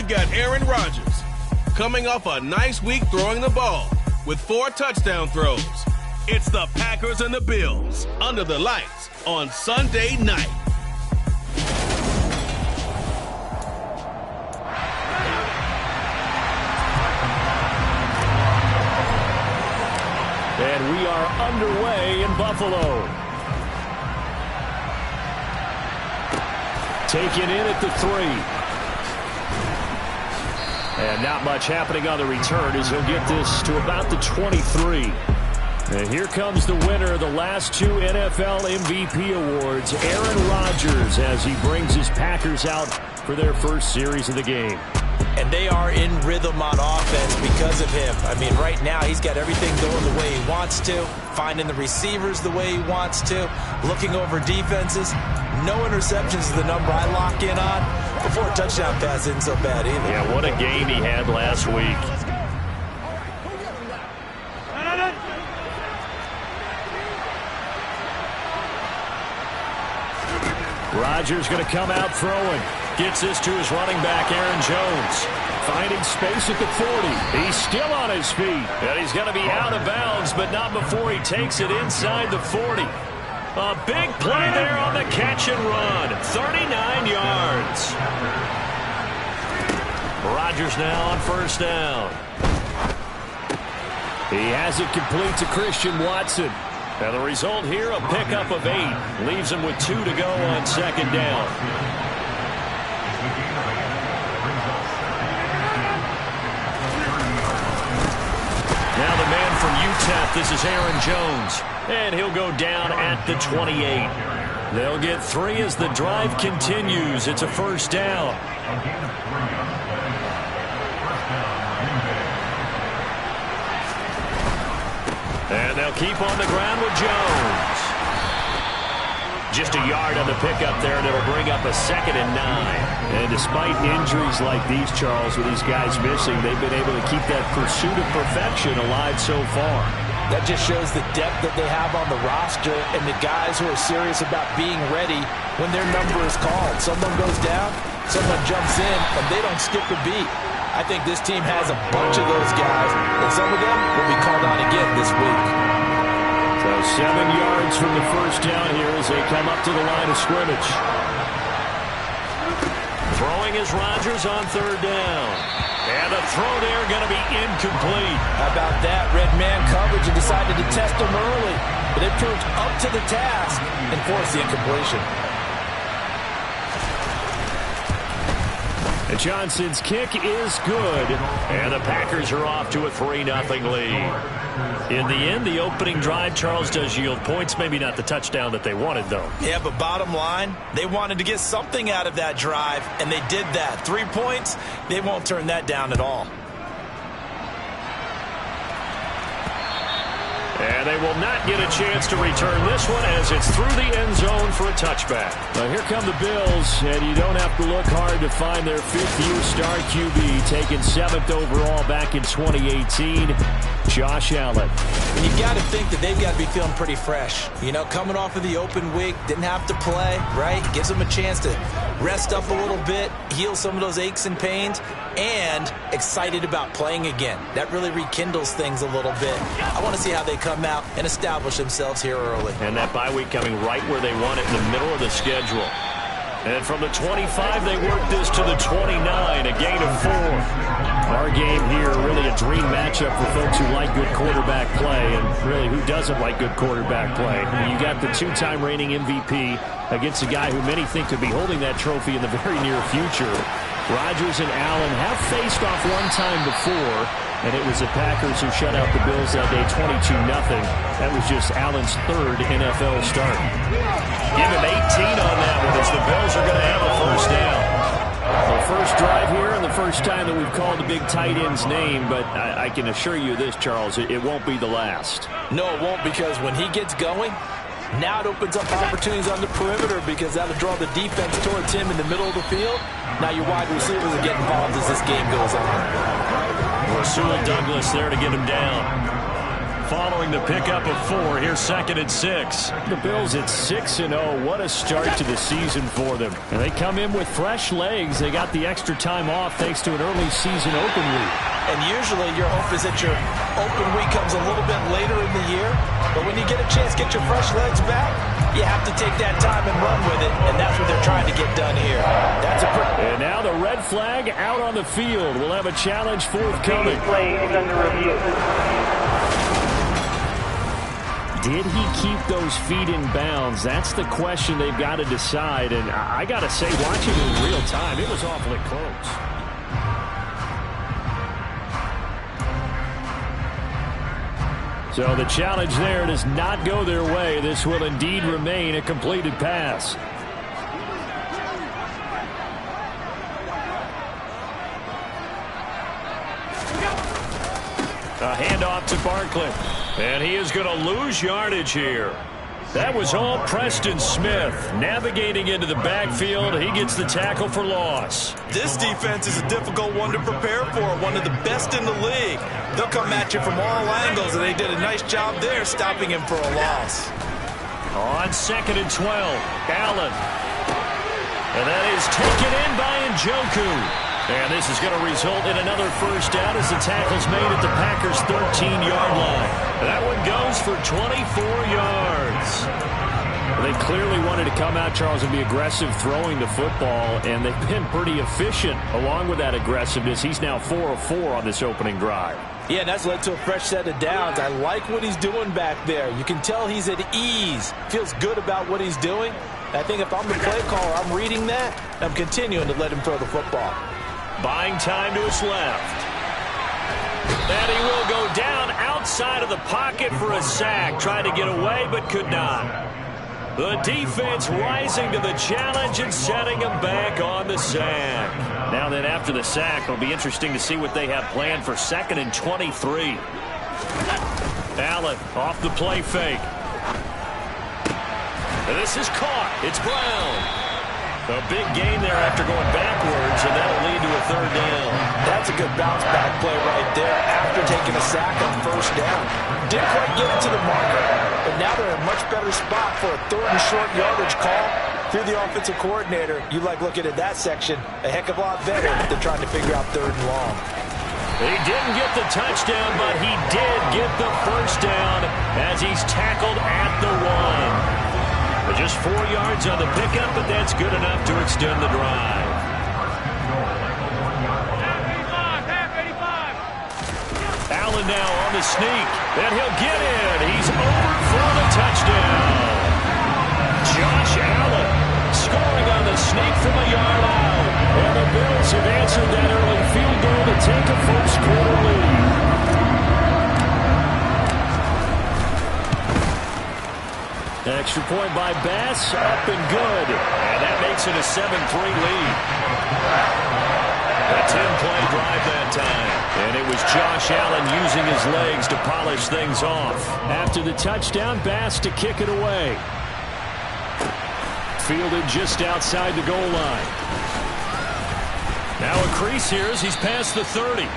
we've got Aaron Rodgers coming off a nice week throwing the ball with 4 touchdown throws. It's the Packers and the Bills under the lights on Sunday night. And we are underway in Buffalo. Taken in at the 3. And not much happening on the return as he'll get this to about the 23. And here comes the winner of the last 2 NFL MVP awards, Aaron Rodgers, as he brings his Packers out for their first series of the game. And they are in rhythm on offense because of him. I mean, right now he's got everything going the way he wants to, finding the receivers the way he wants to, looking over defenses. No interceptions is the number I lock in on. Before a touchdown pass isn't so bad either. Yeah, what a game he had last week. Rodgers going to come out throwing. Gets this to his running back, Aaron Jones. Finding space at the 40. He's still on his feet. And he's going to be out of bounds, but not before he takes it inside the 40. A big play there on the catch and run. 39 yards. Rodgers now on first down. He has it complete to Christian Watson. And the result here, a pickup of 8. Leaves him with 2 to go on second down. Now the man from UTEP, this is Aaron Jones. And he'll go down at the 28. They'll get 3 as the drive continues. It's a first down. And they'll keep on the ground with Jones. Just a yard on the pickup there, and it'll bring up a 2nd and 9. And despite injuries like these, Charles, with these guys missing, they've been able to keep that pursuit of perfection alive so far. That just shows the depth that they have on the roster and the guys who are serious about being ready when their number is called. Someone goes down, someone jumps in, and they don't skip a beat. I think this team has a bunch of those guys, and some of them will be called on again this week. So 7 yards from the first down here as they come up to the line of scrimmage. Throwing is Rodgers on third down. And the throw there going to be incomplete. How about that? Red man coverage and decided to test him early. But it proved up to the task and forced the incompletion. And Johnson's kick is good. And the Packers are off to a 3-0 lead. In the end, the opening drive, Charles, does yield points. Maybe not the touchdown that they wanted, though. Yeah, but bottom line, they wanted to get something out of that drive, and they did that. 3 points, they won't turn that down at all. And they will not get a chance to return this one as it's through the end zone for a touchback. Now here come the Bills, and you don't have to look hard to find their 5th-year star QB, taken 7th overall back in 2018, Josh Allen. And you got to think that they've got to be feeling pretty fresh. You know, coming off of the open week, didn't have to play, right? Gives them a chance to rest up a little bit, heal some of those aches and pains, and excited about playing again. That really rekindles things a little bit. I want to see how they come out and establish themselves here early. And that bye week coming right where they want it, in the middle of the schedule. And from the 25, they work this to the 29, a gain of 4. Our game here, really a dream matchup for folks who like good quarterback play, and really who doesn't like good quarterback play. You got the 2-time reigning MVP against a guy who many think could be holding that trophy in the very near future. Rodgers and Allen have faced off one time before, and it was the Packers who shut out the Bills that day 22-0. That was just Allen's 3rd NFL start. Give him 18 on that one as the Bills are going to have a first down. The first drive here and the first time that we've called the big tight end's name, but I can assure you this, Charles, it won't be the last. No, it won't, because when he gets going, now it opens up opportunities on the perimeter because that'll draw the defense towards him in the middle of the field. Now your wide receivers will get involved as this game goes on. Rasul Douglas there to get him down. following the pickup of 4. Here's 2nd and 6. The Bills at 6-0. What a start to the season for them. And they come in with fresh legs. They got the extra time off thanks to an early season open week. And usually your hope is that your open week comes a little bit later in the year. But when you get a chance to get your fresh legs back, you have to take that time and run with it. And that's what they're trying to get done here. And now the red flag out on the field. We'll have a challenge forthcoming. Play is under review. Did he keep those feet in bounds? That's the question they've got to decide. And I got to say, watching it in real time, it was awfully close. So the challenge there does not go their way. This will indeed remain a completed pass. A handoff to Barkley. And he is going to lose yardage here. That was all Preston Smith. Navigating into the backfield, he gets the tackle for loss. This defense is a difficult one to prepare for, one of the best in the league. They'll come at you from all angles, and they did a nice job there stopping him for a loss. On 2nd and 12, Allen. And that is taken in by Njoku. And this is going to result in another first down as the tackle's made at the Packers' 13-yard line. That one goes for 24 yards. They clearly wanted to come out, Charles, and be aggressive throwing the football, and they've been pretty efficient along with that aggressiveness. He's now 4 of 4 on this opening drive. Yeah, and that's led to a fresh set of downs. I like what he's doing back there. You can tell he's at ease, feels good about what he's doing. I think if I'm the play caller, I'm reading that, and I'm continuing to let him throw the football. Buying time to his left. And he will go down outside of the pocket for a sack. Tried to get away, but could not. The defense rising to the challenge and setting him back on the sack. Now then, after the sack, it'll be interesting to see what they have planned for 2nd and 23. Allen off the play fake. And this is caught. It's Brown. A big gain there after going backwards, and that'll lead to a 3rd down. That's a good bounce-back play right there after taking a sack on 1st down. Didn't quite get it to the marker, but now they're in a much better spot for a 3rd and short yardage call. Through the offensive coordinator, you like looking at that section a heck of a lot better than trying to figure out 3rd and long. He didn't get the touchdown, but he did get the first down as he's tackled at the 1. Just 4 yards on the pickup, but that's good enough to extend the drive. Allen now on the sneak, and he'll get it. He's over for the touchdown. Josh Allen scoring on the sneak from a yard out. And the Bills have answered that early field goal to take a first-quarter lead. Extra point by Bass, up and good. And that makes it a 7-3 lead. A 10-play drive that time. And it was Josh Allen using his legs to polish things off. After the touchdown, Bass to kick it away. Fielded just outside the goal line. Now a crease here as he's past the 30.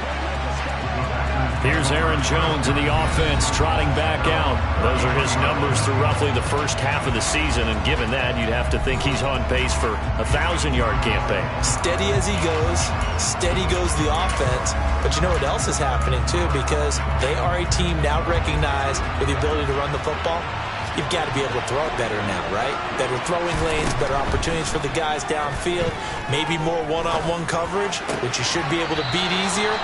Here's Aaron Jones in the offense trotting back out. Those are his numbers through roughly the first half of the season, and given that, you'd have to think he's on pace for a 1,000-yard campaign. Steady as he goes, steady goes the offense. But you know what else is happening, too, because they are a team now recognized with the ability to run the football. You've got to be able to throw it better now, right? Better throwing lanes, better opportunities for the guys downfield, maybe more one-on-one coverage, which you should be able to beat easier.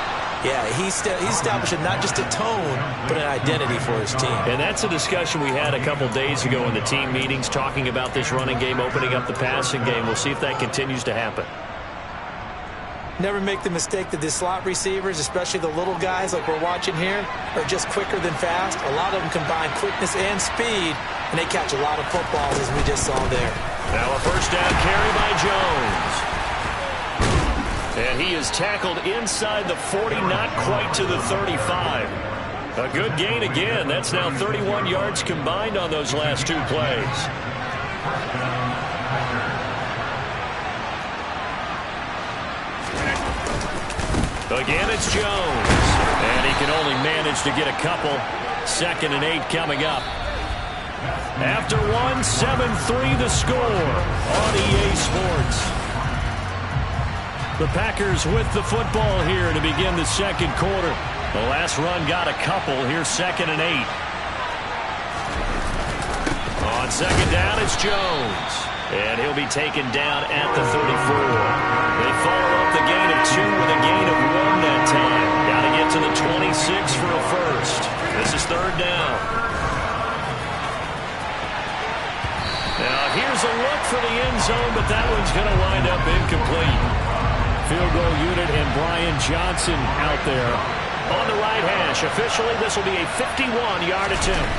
Yeah, he's establishing not just a tone, but an identity for his team. And that's a discussion we had a couple days ago in the team meetings, talking about this running game, opening up the passing game. We'll see if that continues to happen. Never make the mistake that the slot receivers, especially the little guys like we're watching here, are just quicker than fast. A lot of them combine quickness and speed, and they catch a lot of footballs, as we just saw there. Now a first down carry by Jones. And he is tackled inside the 40, not quite to the 35. A good gain again. That's now 31 yards combined on those last 2 plays. Again, it's Jones. And he can only manage to get a couple. 2nd and 8 coming up. After one, 7-3 the score on EA Sports. The Packers with the football here to begin the second quarter. The last run got a couple. Here's 2nd and 8. On 2nd down, it's Jones. And he'll be taken down at the 34. They follow up the gain of 2 with a gain of 1 that time. Got to get to the 26 for a first. This is 3rd down. Now here's a look for the end zone, but that one's going to wind up incomplete. Field goal unit and Brian Johnson out there on the right hash. Officially, this will be a 51-yard attempt.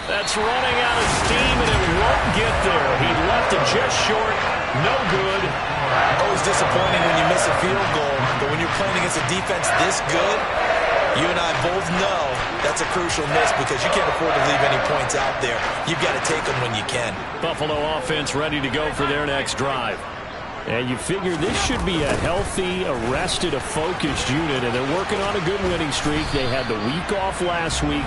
That's running out of steam, and it won't get there. He left it just short. No good. Always disappointing when you miss a field goal, but when you're playing against a defense this good, you and I both know that's a crucial miss because you can't afford to leave any points out there. You've got to take them when you can. Buffalo offense ready to go for their next drive. And you figure this should be a healthy, arrested, a focused unit, and they're working on a good winning streak. They had the week off last week.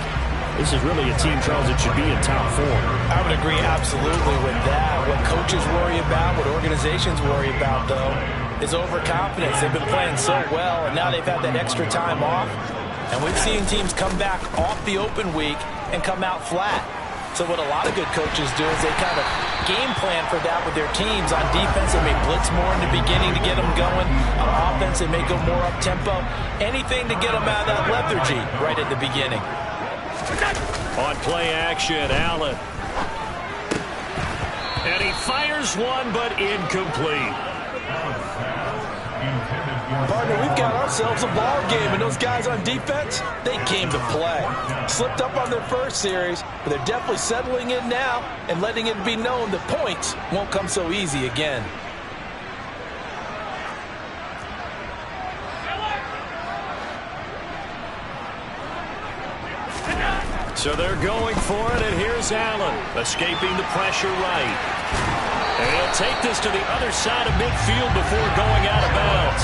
This is really a team, Charles, that should be in top 4. I would agree absolutely with that. What coaches worry about, what organizations worry about, though, is overconfidence. They've been playing so well, and now they've had that extra time off. And we've seen teams come back off the open week and come out flat. So what a lot of good coaches do is they kind of game plan for that with their teams. On defense, they may blitz more in the beginning to get them going. On offense, they may go more up-tempo. Anything to get them out of that lethargy right at the beginning. On play action, Allen. And he fires one, but incomplete. Partner, we've got ourselves a ball game, and those guys on defense, they came to play. Slipped up on their first series, but they're definitely settling in now and letting it be known that points won't come so easy again. So they're going for it, and here's Allen, escaping the pressure right. And he'll take this to the other side of midfield before going out of bounds.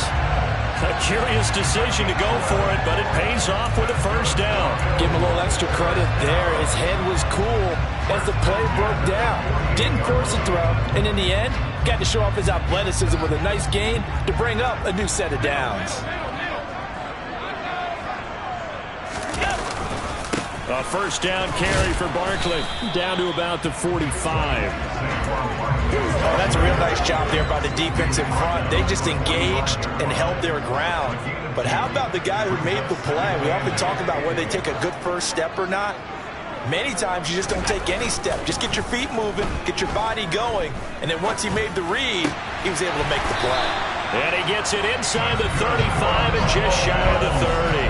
A curious decision to go for it, but it pays off with a first down. Give him a little extra credit there. His head was cool as the play broke down. Didn't force a throw, and in the end, got to show off his athleticism with a nice gain to bring up a new set of downs. A first down carry for Barkley, down to about the 45. Oh, that's a real nice job there by the defense in front. They just engaged and held their ground. But how about the guy who made the play? We often talk about whether they take a good first step or not. Many times you just don't take any step. Just get your feet moving, get your body going, and then once he made the read, he was able to make the play. And he gets it inside the 35 and just shy of the 30.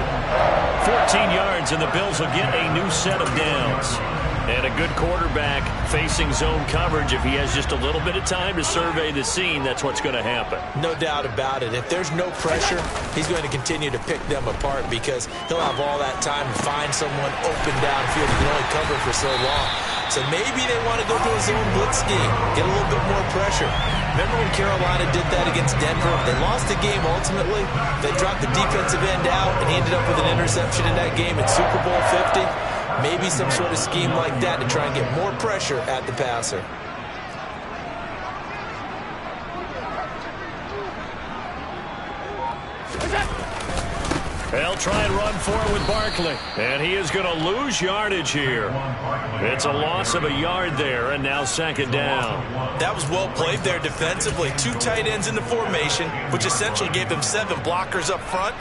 14 yards, and the Bills will get a new set of downs. And a good quarterback facing zone coverage. If he has just a little bit of time to survey the scene, that's what's going to happen. No doubt about it. If there's no pressure, he's going to continue to pick them apart because he'll have all that time to find someone open downfield. He can only cover for so long. So maybe they want to go to a zone blitz scheme, get a little bit more pressure. Remember when Carolina did that against Denver? They lost the game ultimately. They dropped the defensive end out, and he ended up with an interception in that game at Super Bowl 50. Maybe some sort of scheme like that to try and get more pressure at the passer. They'll try and run for it with Barkley. And he is going to lose yardage here. It's a loss of a yard there, and now second down. That was well played there defensively. 2 tight ends in the formation, which essentially gave them 7 blockers up front.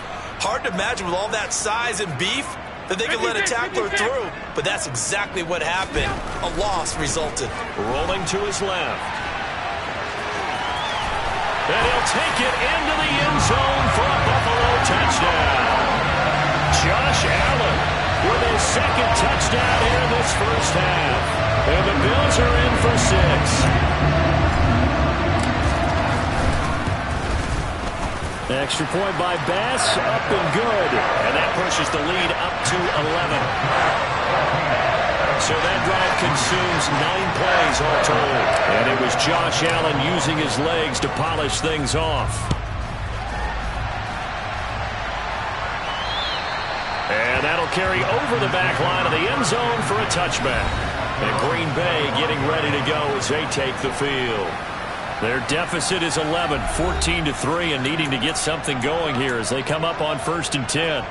Hard to imagine with all that size and beef that they could let a tackler through. But that's exactly what happened. A loss resulted. Rolling to his left. And he'll take it into the end zone for a Buffalo touchdown. Josh Allen with his second touchdown here in this first half. And the Bills are in for 6. Extra point by Bass, up and good. And that pushes the lead up to 11. So that drive consumes 9 plays all told. And it was Josh Allen using his legs to polish things off. And that'll carry over the back line of the end zone for a touchback. And Green Bay getting ready to go as they take the field. Their deficit is 11, 14-3, and needing to get something going here as they come up on 1st and 10.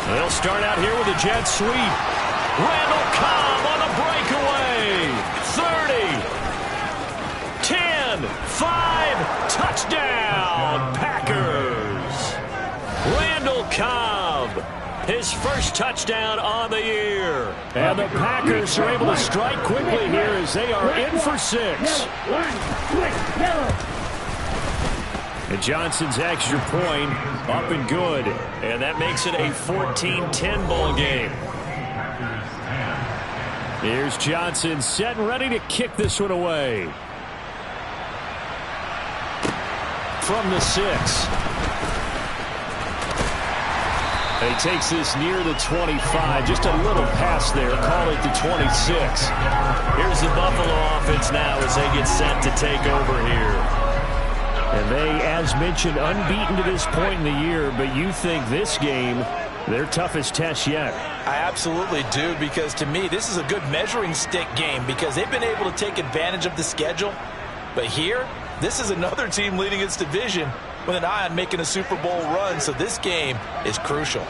They'll start out here with a jet sweep. Randall Cobb on the breakaway. 30, 10, 5, touchdown, Packers. Randall Cobb, his first touchdown on the year. And the Packers are able to strike quickly here as they are in for 6. And Johnson's extra point up and good. And that makes it a 14-10 ball game. Here's Johnson set and ready to kick this one away. From the 6. He takes this near the 25. Just a little pass there. Call it the 26. Here's the Buffalo offense now as they get set to take over here. And they, as mentioned, unbeaten to this point in the year, but you think this game, their toughest test yet. I absolutely do, because to me, this is a good measuring stick game because they've been able to take advantage of the schedule. But here, this is another team leading its division with an eye on making a Super Bowl run, so this game is crucial.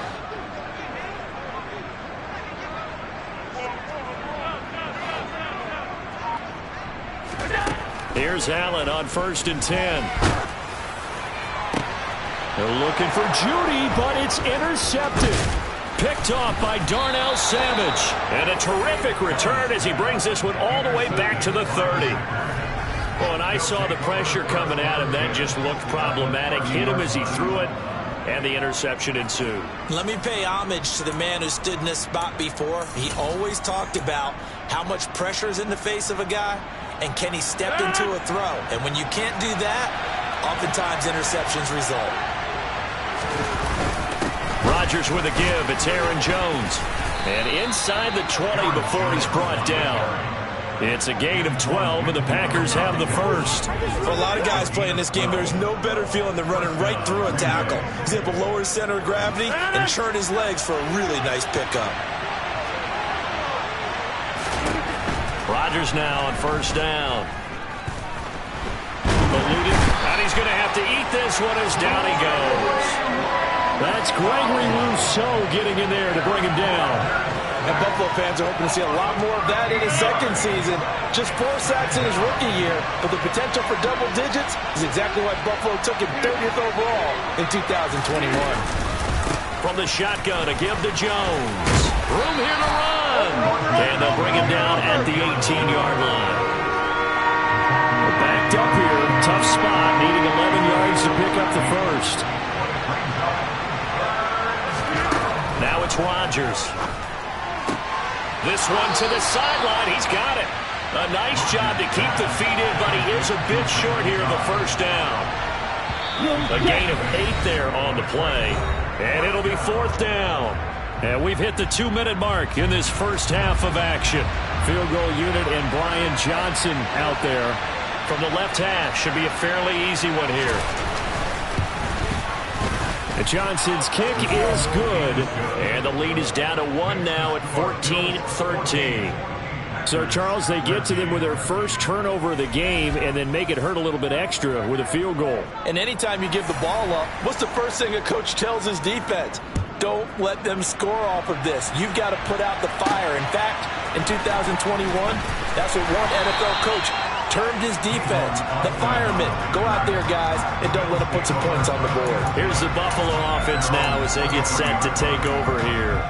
Here's Allen on 1st and 10. They're looking for Judy, but it's intercepted. Picked off by Darnell Savage. And a terrific return as he brings this one all the way back to the 30. Well, and I saw the pressure coming at him. That just looked problematic. Hit him as he threw it, and the interception ensued. Let me pay homage to the man who stood in this spot before. He always talked about how much pressure is in the face of a guy, and can he step into a throw? And when you can't do that, oftentimes interceptions result. Rodgers with a give. It's Aaron Jones. And inside the 20 before he's brought down. It's a gain of 12, and the Packers have the first. For a lot of guys playing this game, there's no better feeling than running right through a tackle. He's able to lower his center of gravity and churn his legs for a really nice pickup. Rodgers now on 1st down. Eluded, and he's going to have to eat this one as down he goes. That's Gregory Rousseau getting in there to bring him down. And Buffalo fans are hoping to see a lot more of that in his second season. Just 4 sacks in his rookie year, but the potential for double digits is exactly why Buffalo took him 30th overall in 2021. From the shotgun, a give to Jones. Room here to run. And they'll bring him down at the 18-yard line. We're backed up here. Tough spot, needing 11 yards to pick up the first. Now it's Rodgers. This one to the sideline. He's got it. A nice job to keep the feet in, but he is a bit short here of the first down. A gain of 8 there on the play. And it'll be 4th down. And we've hit the 2-minute mark in this first half of action. Field goal unit and Brian Johnson out there from the left hash. Should be a fairly easy one here. And Johnson's kick is good. And the lead is down to 1 now at 14-13. So, Charles, they get to them with their first turnover of the game and then make it hurt a little bit extra with a field goal. And anytime you give the ball up, what's the first thing a coach tells his defense? Don't let them score off of this. You've got to put out the fire. In fact, in 2021, that's what one NFL coach termed his defense. The firemen. Go out there, guys, and don't let them put some points on the board. Here's the Buffalo offense now as they get set to take over here.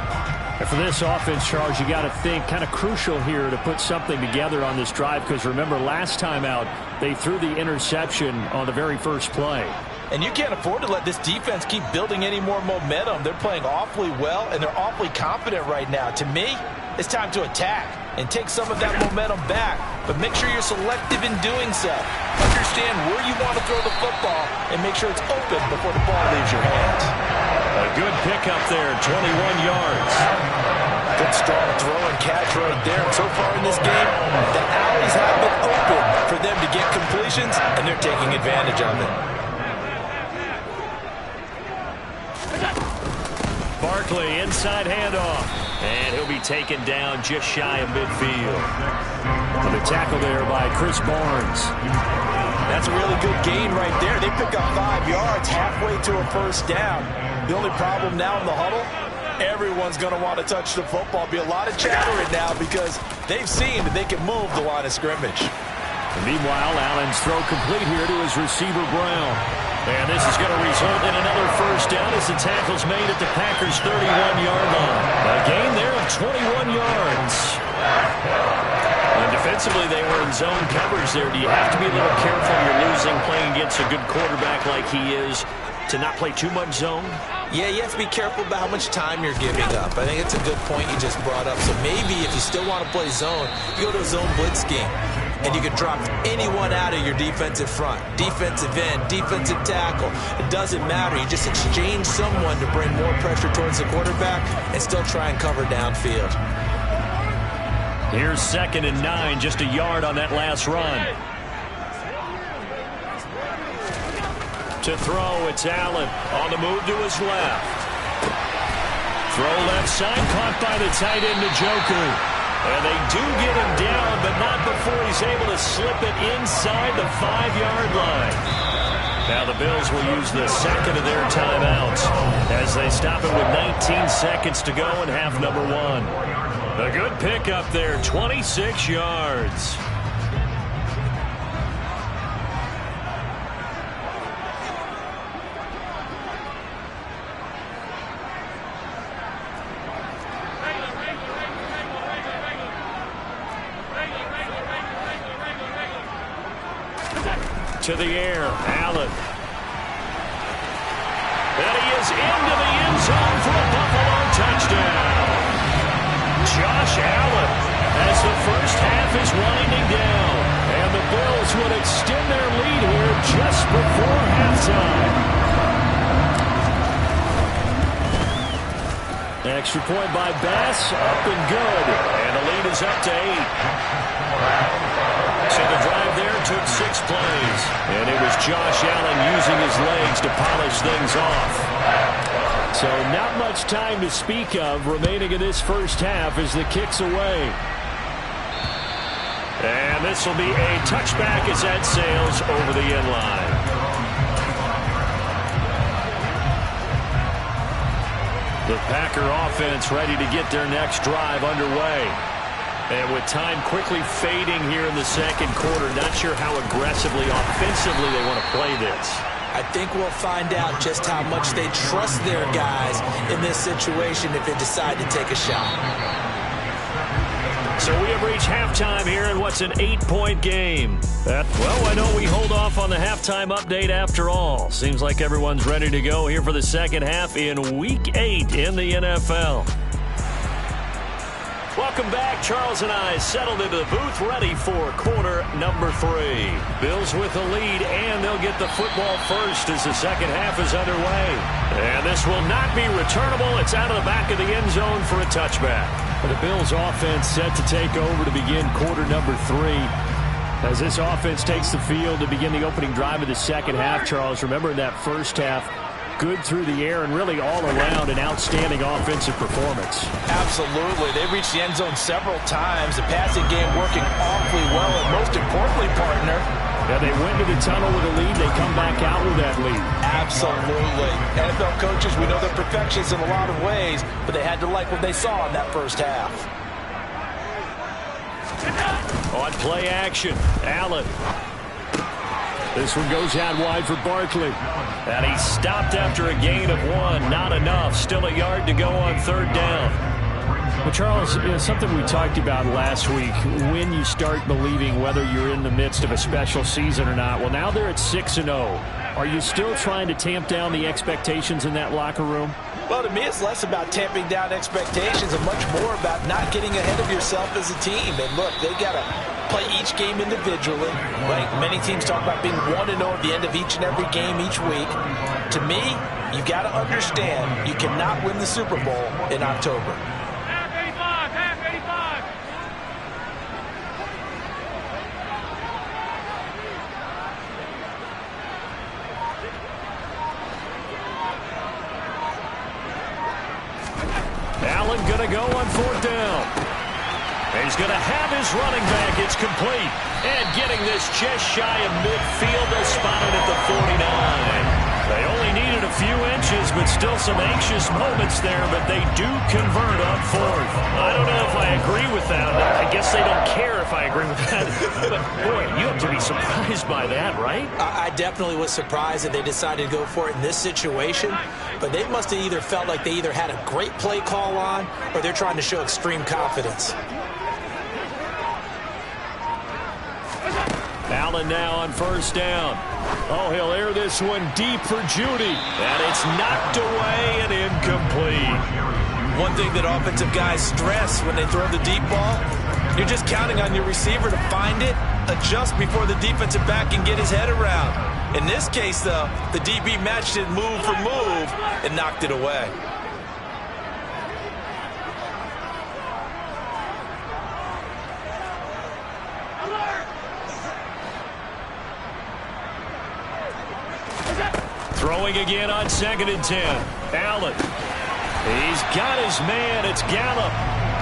And for this offense, Charles, you got to think kind of crucial here to put something together on this drive because remember last time out they threw the interception on the very first play. And you can't afford to let this defense keep building any more momentum. They're playing awfully well, and they're awfully confident right now. To me, it's time to attack and take some of that momentum back. But make sure you're selective in doing so. Understand where you want to throw the football and make sure it's open before the ball leaves your hands. A good pickup there, 21 yards. Good strong throw and catch right there. And so far in this game, the alleys have been open for them to get completions, and they're taking advantage of it. Barkley, inside handoff. And he'll be taken down just shy of midfield. And the tackle there by Chris Barnes. That's a really good gain right there. They pick up 5 yards halfway to a first down. The only problem now in the huddle, everyone's going to want to touch the football. Be a lot of chattering now because they've seen that they can move the line of scrimmage. And meanwhile, Allen's throw complete here to his receiver, Brown. And this is going to result in another first down as the tackle's made at the Packers' 31-yard line. A gain there of 21 yards. And defensively, they were in zone coverage there. Do you have to be a little careful you're losing playing against a good quarterback like he is to not play too much zone? Yeah, you have to be careful about how much time you're giving up. I think it's a good point you just brought up. So maybe if you still want to play zone, you go to a zone blitz scheme. And you can drop anyone out of your defensive front. Defensive end, defensive tackle. It doesn't matter. You just exchange someone to bring more pressure towards the quarterback and still try and cover downfield. Here's 2nd and 9, just a yard on that last run. To throw, it's Allen on the move to his left. Throw left side, caught by the tight end, Njoku. And they do get him down, but not before he's able to slip it inside the 5-yard line. Now the Bills will use the second of their timeouts as they stop it with 19 seconds to go in half number 1. A good pickup there, 26 yards. To the air, Allen. And he is into the end zone for a Buffalo touchdown. Josh Allen as the first half is winding down. And the Bills would extend their lead here just before halftime. Extra point by Bass, up and good. And the lead is up to 8. So the drive there took 6 plays. And it was Josh Allen using his legs to polish things off. So not much time to speak of remaining in this first half as the kick's away. And this will be a touchback as that sails over the end line. The Packer offense ready to get their next drive underway. And with time quickly fading here in the second quarter, not sure how aggressively, offensively they want to play this. I think we'll find out just how much they trust their guys in this situation if they decide to take a shot. So we have reached halftime here in what's an 8-point game. Well, why don't we hold off on the halftime update after all? Seems like everyone's ready to go here for the second half in Week 8 in the NFL. Welcome back. Charles and I settled into the booth ready for quarter number 3. Bills with the lead, and they'll get the football first as the second half is underway. And this will not be returnable. It's out of the back of the end zone for a touchback. The Bills offense set to take over to begin quarter number 3. As this offense takes the field to begin the opening drive of the second half, Charles, remember in that first half, good through the air and really all around an outstanding offensive performance. Absolutely. They reached the end zone several times. The passing game working awfully well, and most importantly, partner, yeah, they went to the tunnel with a lead. They come back out with that lead. Absolutely. NFL coaches, we know they're perfectionists in a lot of ways, but they had to like what they saw in that first half. On play action, Allen. This one goes out wide for Barkley. And he stopped after a gain of 1. Not enough. Still a yard to go on third down. Well, Charles, something we talked about last week, when you start believing whether you're in the midst of a special season or not. Well, now they're at 6-0. Are you still trying to tamp down the expectations in that locker room? Well, to me, it's less about tamping down expectations and much more about not getting ahead of yourself as a team. And look, they got to play each game individually. Right? Many teams talk about being 1-0 at the end of each and every game each week. To me, You've got to understand you cannot win the Super Bowl in October. Allen going to go on 4th down. He's going to have his running back. It's complete. And getting this just shy of midfield. They'll spot it at the 49. They only needed a few inches, but still some anxious moments there. But they do convert on 4th. I don't know if I agree with that. I guess they don't care if I agree with that. But, boy, you have to be surprised by that, right? I definitely was surprised that they decided to go for it in this situation. But they must have either felt like they either had a great play call on or they're trying to show extreme confidence. Allen now on 1st down. Oh, he'll air this one deep for Judy. And it's knocked away and incomplete. One thing that offensive guys stress when they throw the deep ball, you're just counting on your receiver to find it, adjust before the defensive back can get his head around. In this case, though, the DB matched it move for move and knocked it away. Throwing again on 2nd and 10. Allen. He's got his man. It's Gallup.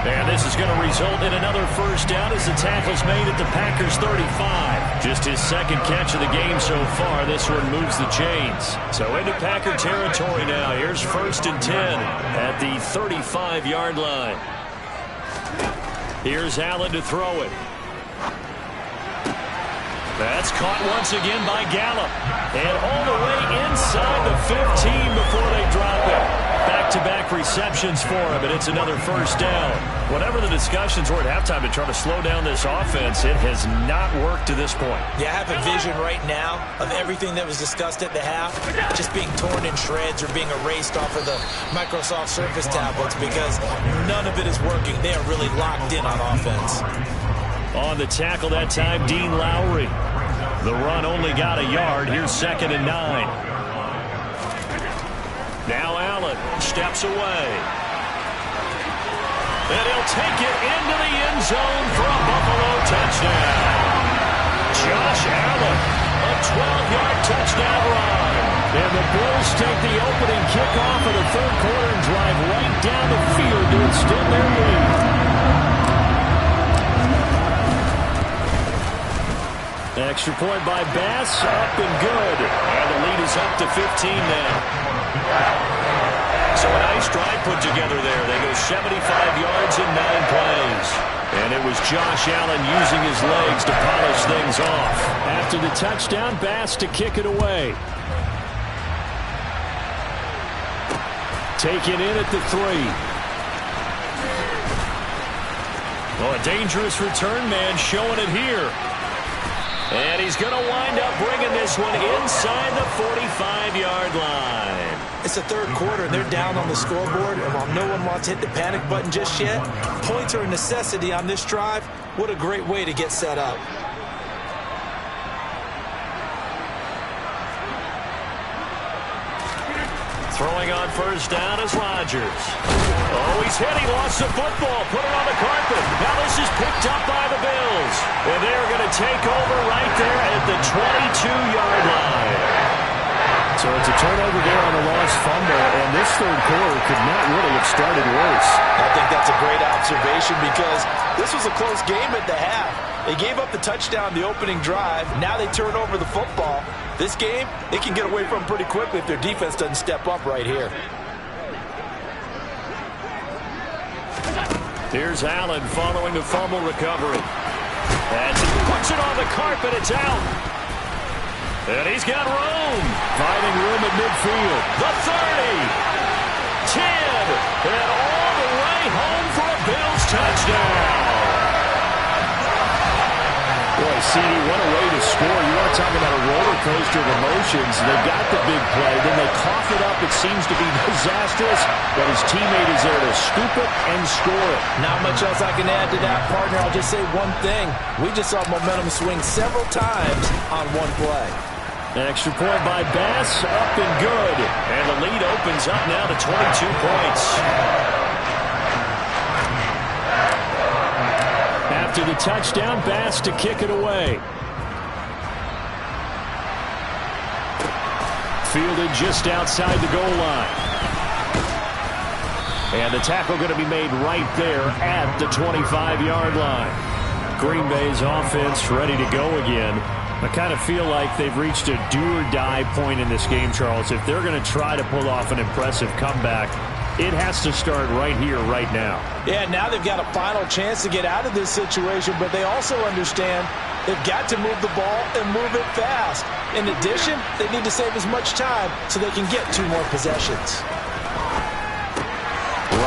And this is going to result in another 1st down as the tackle's made at the Packers' 35. Just his 2nd catch of the game so far. This one moves the chains. So into Packer territory now. Here's 1st and 10 at the 35-yard line. Here's Allen to throw it. That's caught once again by Gallup. And all the way inside the 15 before they drop it. Back-to-back receptions for him, and it's another 1st down. Whatever the discussions were at halftime to try to slow down this offense, it has not worked to this point. Yeah, I have a vision right now of everything that was discussed at the half just being torn in shreds or being erased off of the Microsoft Surface tablets because none of it is working. They are really locked in on offense. On the tackle that time, Dean Lowry. The run only got a yard. Here's 2nd and 9. Now Allen steps away. And he'll take it into the end zone for a Buffalo touchdown. Josh Allen, a 12-yard touchdown run. And the Bills take the opening kickoff of the 3rd quarter and drive right down the field to extend their lead. Extra point by Bass, up and good. And the lead is up to 15 now. So a nice drive put together there. They go 75 yards in 9 plays. And it was Josh Allen using his legs to polish things off. After the touchdown, Bass to kick it away. Taken in at the 3. Oh, a dangerous return man showing it here. And he's going to wind up bringing this one inside the 45-yard line. It's the 3rd quarter, and they're down on the scoreboard. And while no one wants to hit the panic button just yet, points are a necessity on this drive. What a great way to get set up. Throwing on 1st down is Rodgers. Oh, he's hit. He lost the football. Put it on the carpet. Now this is picked up by the Bills. And they're going to take over right there at the 22-yard line. So it's a turnover there on the lost fumble. And this 3rd quarter could not really have started worse. I think that's a great observation because this was a close game at the half. They gave up the touchdown the opening drive. Now they turn over the football. This game, they can get away from pretty quickly if their defense doesn't step up right here. Here's Allen following the fumble recovery. And puts it on the carpet. It's out. And he's got room. Finding room at midfield. The 30. 10. And all the way home for a Bills touchdown. Boy, CD, what a way to score. You want to talk about a roller coaster of emotions. They got the big play, then they cough it up. It seems to be disastrous, but his teammate is there to scoop it and score it. Not much else I can add to that, partner. I'll just say one thing. We just saw momentum swing several times on one play. Extra point by Bass, up and good. And the lead opens up now to 22 points. After the touchdown, Bass to kick it away. Fielded just outside the goal line. And the tackle going to be made right there at the 25-yard line. Green Bay's offense ready to go again. I kind of feel like they've reached a do-or-die point in this game, Charles. If they're going to try to pull off an impressive comeback, it has to start right here, right now. Yeah, now they've got a final chance to get out of this situation, but they also understand they've got to move the ball and move it fast. In addition, they need to save as much time so they can get 2 more possessions.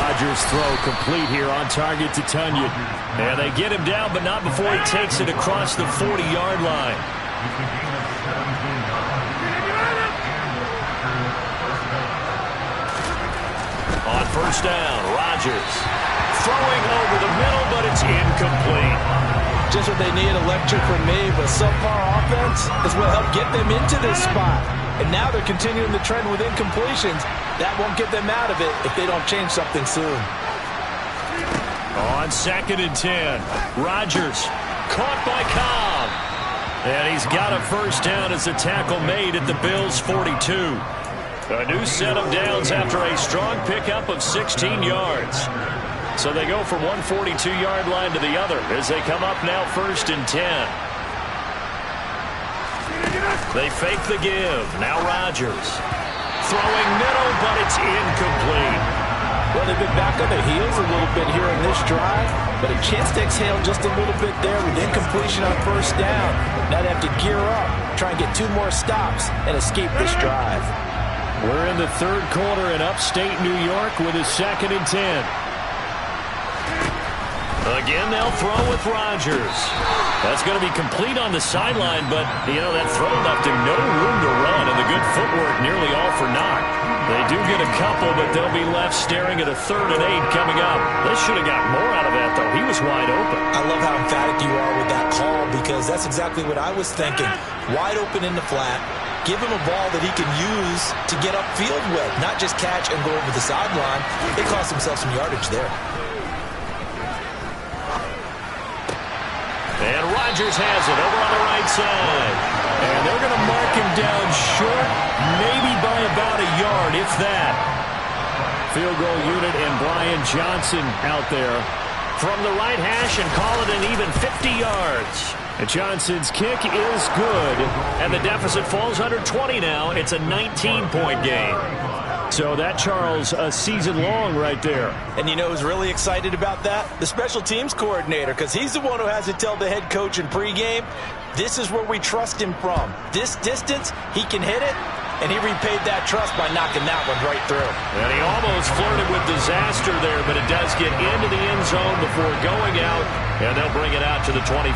Rodgers' throw complete here on target to Tunyon. And they get him down, but not before he takes it across the 40-yard line. On first down, Rodgers throwing over the middle, but it's incomplete. Just what they need, a lecture from me, but subpar offense is what helped get them into this spot. And now they're continuing the trend with incompletions. That won't get them out of it if they don't change something soon. On 2nd and 10, Rodgers caught by Cobb. And he's got a first down as a tackle made at the Bills' 42. A new set of downs after a strong pickup of 16 yards. So they go from one 42-yard line to the other as they come up now 1st and 10. They fake the give. Now Rodgers throwing middle, but it's incomplete. Well, they've been back on their heels a little bit here in this drive, but a chance to exhale just a little bit there with incompletion on first down. Now they have to gear up, try and get 2 more stops, and escape this drive. We're in the 3rd quarter in upstate New York with a 2nd and 10. Again, they'll throw with Rodgers. That's going to be complete on the sideline, but, you know, that throw left him no room to run, and the good footwork nearly all for naught. They do get a couple, but they'll be left staring at a 3rd and 8 coming up. They should have got more out of that, though. He was wide open. I love how emphatic you are with that call, because that's exactly what I was thinking. Wide open in the flat. Give him a ball that he can use to get upfield with, not just catch and go over the sideline. They cost themselves some yardage there. And Rodgers has it over on the right side. And they're going to mark him down short, maybe by about a yard, if that. Field goal unit and Brian Johnson out there from the right hash and call it an even 50 yards. And Johnson's kick is good, and the deficit falls under 20 now. It's a 19-point game. So that, Charles, a season long right there. And you know who's really excited about that? The special teams coordinator, because he's the one who has to tell the head coach in pregame, this is where we trust him from. This distance, he can hit it, and he repaid that trust by knocking that one right through. And he almost flirted with disaster there, but it does get into the end zone before going out, and they'll bring it out to the 25.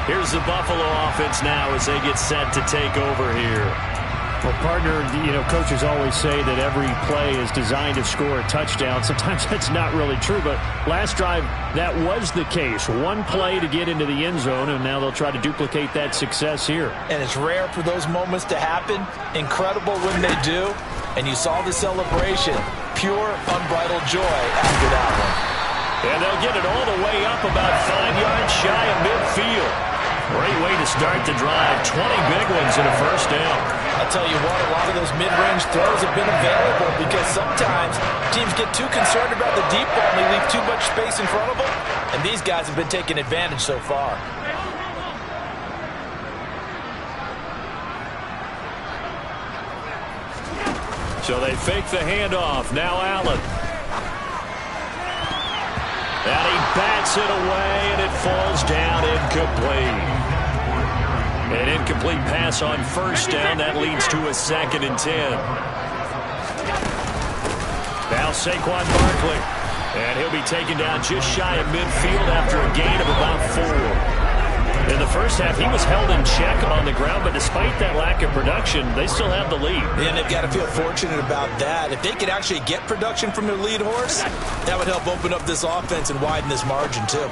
Here's the Buffalo offense now as they get set to take over here. Well, partner, you know, coaches always say that every play is designed to score a touchdown. Sometimes that's not really true, but last drive, that was the case. One play to get into the end zone, and now they'll try to duplicate that success here. And it's rare for those moments to happen. Incredible when they do. And you saw the celebration. Pure, unbridled joy after that one. And they'll get it all the way up about 5 yards shy of midfield. Great way to start the drive. 20 big ones in a first down. I'll tell you what, a lot of those mid-range throws have been available because sometimes teams get too concerned about the deep ball and they leave too much space in front of them. And these guys have been taking advantage so far. So they fake the handoff. Now Allen. And he bats it away, and it falls down incomplete. An incomplete pass on first down. That leads to a 2nd and 10. Now Saquon Barkley. And he'll be taken down just shy of midfield after a gain of about 4. In the first half, he was held in check on the ground, but despite that lack of production, they still have the lead. And they've got to feel fortunate about that. If they could actually get production from their lead horse, that would help open up this offense and widen this margin, too.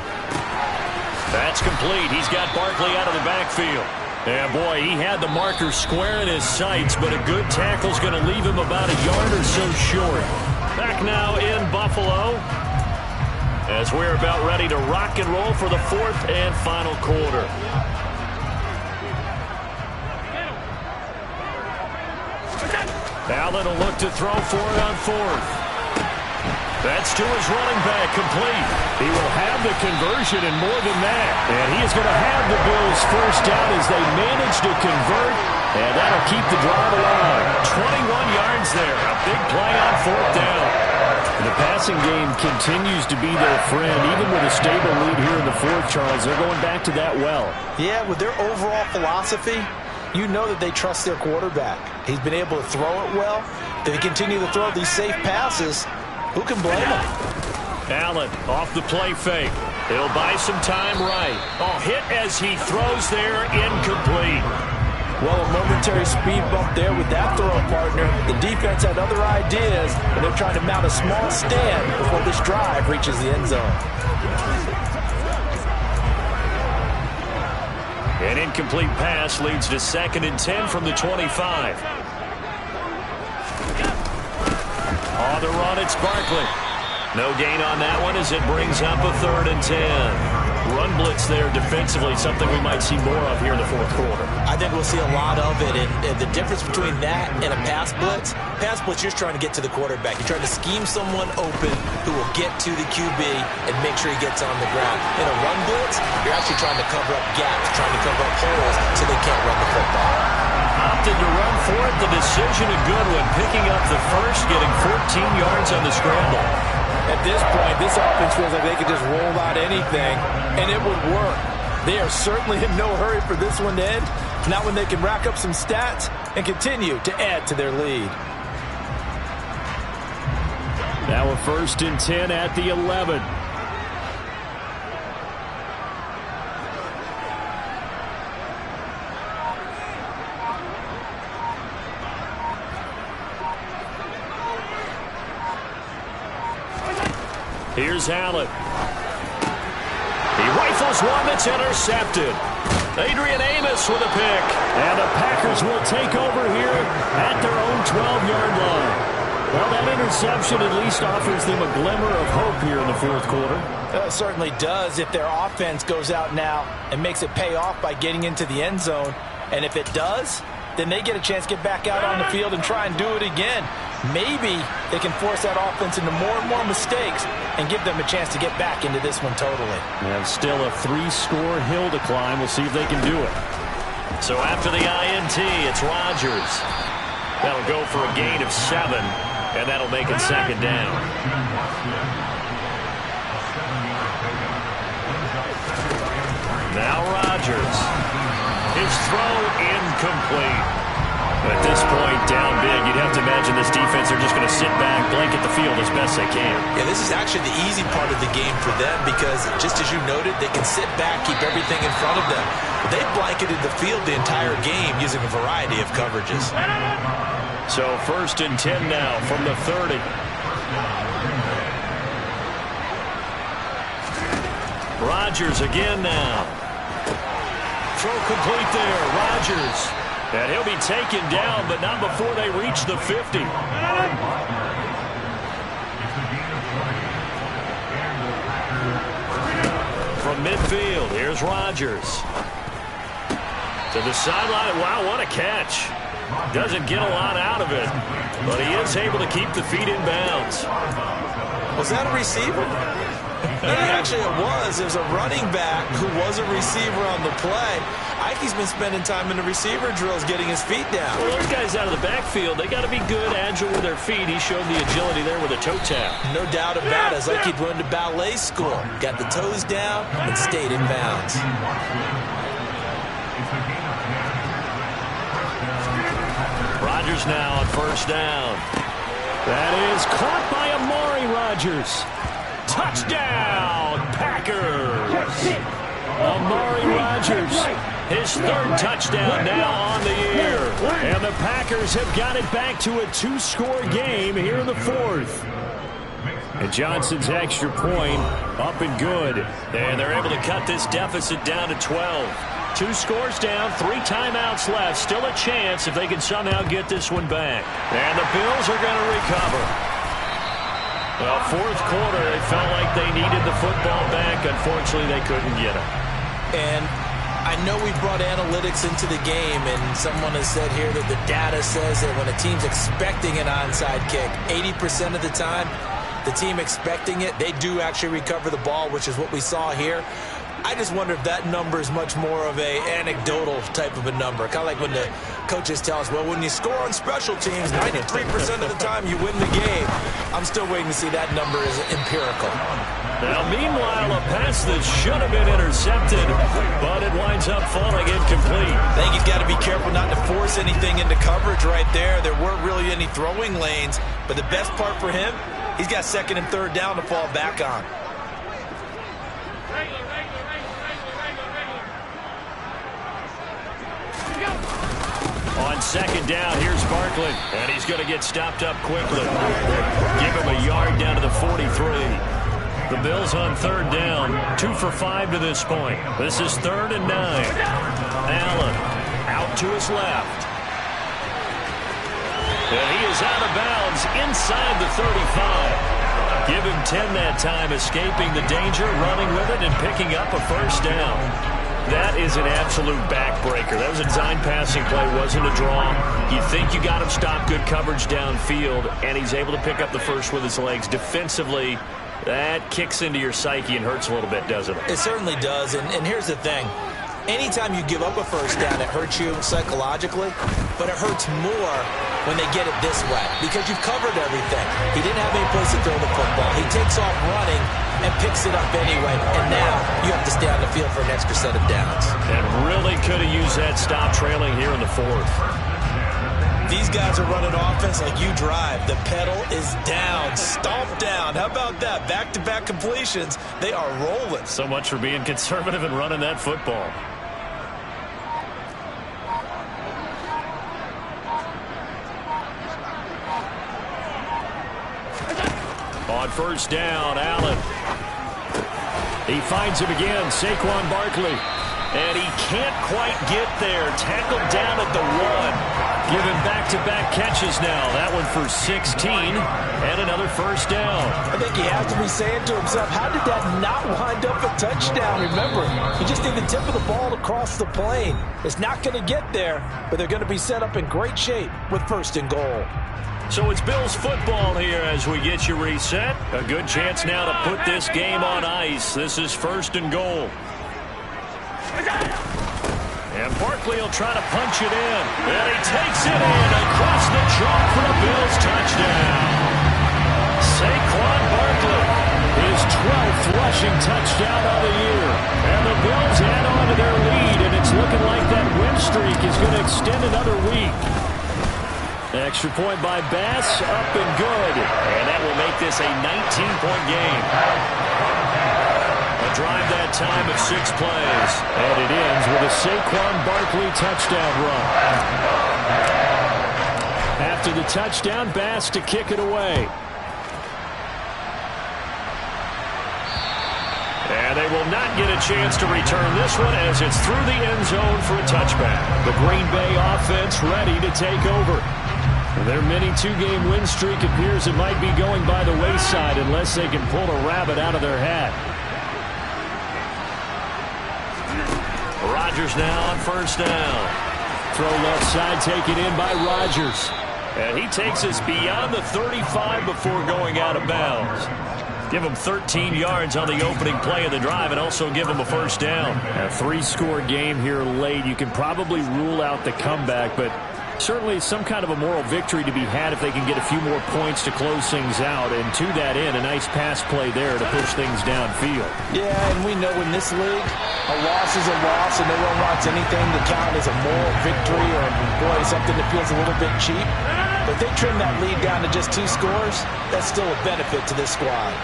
That's complete. He's got Barkley out of the backfield. Yeah, boy, he had the marker square in his sights, but a good tackle's going to leave him about a yard or so short. Back now in Buffalo, as we're about ready to rock and roll for the fourth and final quarter. Allen will look to throw for it on fourth. That's to his running back, complete. He will have the conversion and more than that. And he is going to have the Bills first down as they manage to convert. And that'll keep the drive alive. 21 yards there. A big play on fourth down. The passing game continues to be their friend. Even with a stable lead here in the fourth, Charles, they're going back to that well. Yeah, with their overall philosophy, you know that they trust their quarterback. He's been able to throw it well. They continue to throw these safe passes. Who can blame him? Allen off the play fake. He'll buy some time right. Oh, hit as he throws there, incomplete. Well, a momentary speed bump there with that throw partner. The defense had other ideas, and they're trying to mount a small stand before this drive reaches the end zone. An incomplete pass leads to 2nd and 10 from the 25. On the run, it's Barkley. No gain on that one as it brings up a 3rd and 10. Run blitz there defensively, something we might see more of here in the fourth quarter. I think we'll see a lot of it, and the difference between that and a pass blitz, you're trying to get to the quarterback. You're trying to scheme someone open who will get to the QB and make sure he gets on the ground. In a run blitz, you're actually trying to cover up gaps, trying to cover up holes so they can't run the football. Opted to run for it, the decision a good one, picking up the first, getting 14 yards on the scramble. At this point, this offense feels like they could just roll out anything, and it would work. They are certainly in no hurry for this one to end, not when they can rack up some stats and continue to add to their lead. Now a 1st and 10 at the 11. Here's Allen. He rifles one that's intercepted. Adrian Amos with a pick. And the Packers will take over here at their own 12-yard line. Well, that interception at least offers them a glimmer of hope here in the fourth quarter. It certainly does if their offense goes out now and makes it pay off by getting into the end zone. And if it does, then they get a chance to get back out on the field and try and do it again. Maybe they can force that offense into more and more mistakes and give them a chance to get back into this one totally. And still a 3-score hill to climb. We'll see if they can do it. So after the INT, it's Rodgers. That'll go for a gain of 7, and that'll make it 2nd down. Now Rodgers. His throw incomplete. At this point, down big, you'd have to imagine this defense are just going to sit back, blanket the field as best they can. Yeah, this is actually the easy part of the game for them because, just as you noted, they can sit back, keep everything in front of them. But they've blanketed the field the entire game using a variety of coverages. So 1st and 10 now from the 30. Rodgers again now. Throw complete there, Rodgers. And he'll be taken down, but not before they reach the 50. From midfield, here's Rodgers. To the sideline. Wow, what a catch. Doesn't get a lot out of it, but he is able to keep the feet in bounds. Was that a receiver? Actually, it was. It was a running back who was a receiver on the play. Ike's been spending time in the receiver drills getting his feet down. Well, those guys out of the backfield, they got to be good, agile with their feet. He showed the agility there with a toe tap. No doubt about it. It's like he'd run to ballet school. Got the toes down and stayed in bounds. Rodgers now on 1st down. That is caught by Amari Rodgers. Touchdown, Packers! Amari Rodgers, his 3rd touchdown now on the year. And the Packers have got it back to a 2-score game here in the 4th. And Johnson's extra point up and good. And they're able to cut this deficit down to 12. 2 scores down, 3 timeouts left. Still a chance if they can somehow get this one back. And the Bills are going to recover. Well, 4th quarter, they felt like they needed the football back. Unfortunately, they couldn't get it. And I know we brought analytics into the game, and someone has said here that the data says that when a team's expecting an onside kick, 80% of the time, the team expecting it, they do actually recover the ball, which is what we saw here. I just wonder if that number is much more of a anecdotal type of a number. Kind of like when the coaches tell us, well, when you score on special teams, 93% of the time you win the game. I'm still waiting to see that number is empirical. Now, meanwhile, a pass that should have been intercepted, but it winds up falling incomplete. I think he's got to be careful not to force anything into coverage right there. There weren't really any throwing lanes, but the best part for him, he's got 2nd and 3rd down to fall back on. On 2nd down, here's Barkley, and he's going to get stopped up quickly. Give him a yard down to the 43. The Bills on 3rd down, 2 for 5 to this point. This is 3rd and 9. Allen out to his left. And he is out of bounds inside the 35. Give him 10 that time, escaping the danger, running with it, and picking up a 1st down. That is an absolute backbreaker. That was a design passing play, wasn't a draw. You think you got him stopped, good coverage downfield, and he's able to pick up the 1st with his legs. Defensively, that kicks into your psyche and hurts a little bit, doesn't it? It certainly does, and here's the thing. Anytime you give up a 1st down, it hurts you psychologically, but it hurts more when they get it this way because you've covered everything. He didn't have any place to throw the football. He takes off running and picks it up anyway, and now you have to stay on the field for an extra set of downs. And really could have used that stop trailing here in the 4th. These guys are running offense like you drive. The pedal is down, stomp down. How about that? Back-to-back completions. They are rolling. So much for being conservative and running that football. On 1st down, Allen. He finds him again, Saquon Barkley. And he can't quite get there. Tackled down at the 1. Give him back-to-back catches now. That one for 16 and another 1st down. I think he has to be saying to himself, how did that not wind up a touchdown? Remember, you just need the tip of the ball to cross the plane. It's not going to get there, but they're going to be set up in great shape with 1st and goal. So it's Bills football here as we get you reset. A good chance now to put this game on ice. This is 1st and goal. And Barkley will try to punch it in. And he takes it in across the chalk for the Bills touchdown. Saquon Barkley, his 12th rushing touchdown of the year. And the Bills add on to their lead, and it's looking like that win streak is going to extend another week. Extra point by Bass, up and good. And that will make this a 19-point game. A drive that time of 6 plays. And it ends with a Saquon Barkley touchdown run. After the touchdown, Bass to kick it away. And they will not get a chance to return this one as it's through the end zone for a touchback. The Green Bay offense ready to take over. Their mini 2-game win streak appears it might be going by the wayside unless they can pull a rabbit out of their hat. Rodgers now on 1st down. Throw left side taken in by Rodgers. And he takes us beyond the 35 before going out of bounds. Give him 13 yards on the opening play of the drive and also give him a 1st down. A 3-score game here late. You can probably rule out the comeback, but certainly some kind of a moral victory to be had if they can get a few more points to close things out. And to that end, a nice pass play there to push things downfield. Yeah, and we know in this league, a loss is a loss, and no one wants anything to count as a moral victory or, boy, something that feels a little bit cheap. But if they trim that lead down to just 2 scores, that's still a benefit to this squad.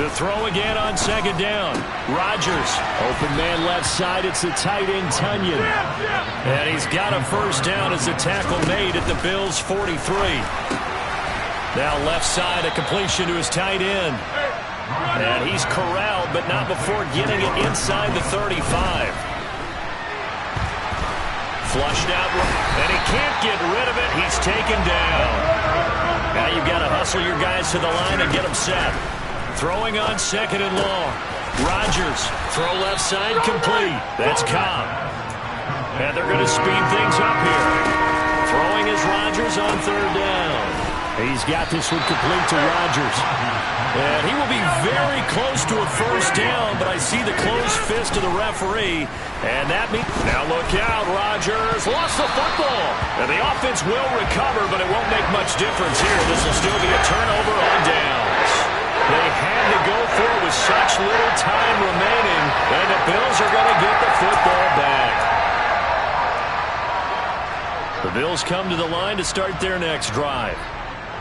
To throw again on 2nd down. Rodgers. Open man left side. It's the tight end, Tunyon. And he's got a 1st down as the tackle made at the Bills' 43. Now left side, a completion to his tight end. And he's corralled, but not before getting it inside the 35. Flushed out, and he can't get rid of it. He's taken down. Now you've got to hustle your guys to the line and get them set. Throwing on second and long. Rodgers, throw left side, complete. That's Cobb. And they're going to speed things up here. Throwing is Rodgers on third down. He's got this one complete to Rodgers. And he will be very close to a first down, but I see the closed fist of the referee. And that means... Now look out, Rodgers lost the football. And the offense will recover, but it won't make much difference here. This will still be a turnover on downs. They had to go for it with such little time remaining, and the Bills are going to get the football back. The Bills come to the line to start their next drive.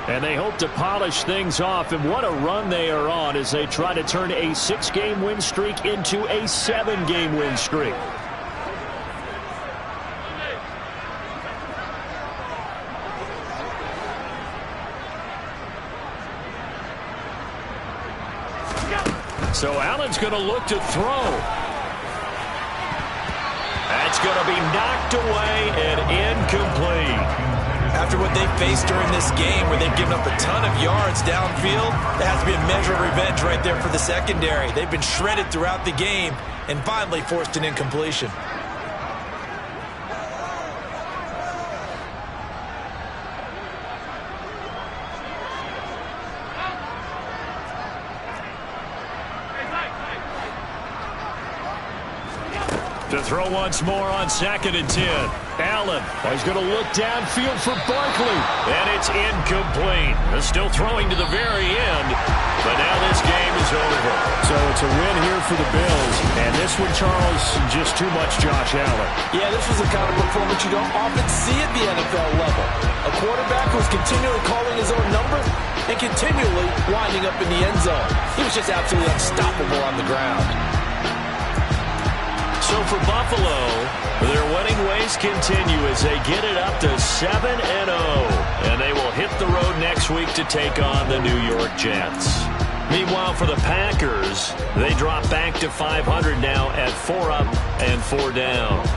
And they hope to polish things off, and what a run they are on as they try to turn a 6-game win streak into a 7-game win streak. So Allen's going to look to throw. That's going to be knocked away and incomplete. After what they faced during this game where they've given up a ton of yards downfield, that has to be a measure of revenge right there for the secondary. They've been shredded throughout the game and finally forced an incompletion. To throw once more on second and 10. Allen. He's going to look downfield for Barkley. And it's incomplete. They're still throwing to the very end. But now this game is over. So it's a win here for the Bills. And this one, Charles, just too much Josh Allen. Yeah, this was the kind of performance you don't often see at the NFL level. A quarterback who's continually calling his own number and continually winding up in the end zone. He was just absolutely unstoppable on the ground. So for Buffalo, their winning ways continue as they get it up to 7-0. And they will hit the road next week to take on the New York Jets. Meanwhile, for the Packers, they drop back to 500 now at 4 up and 4 down.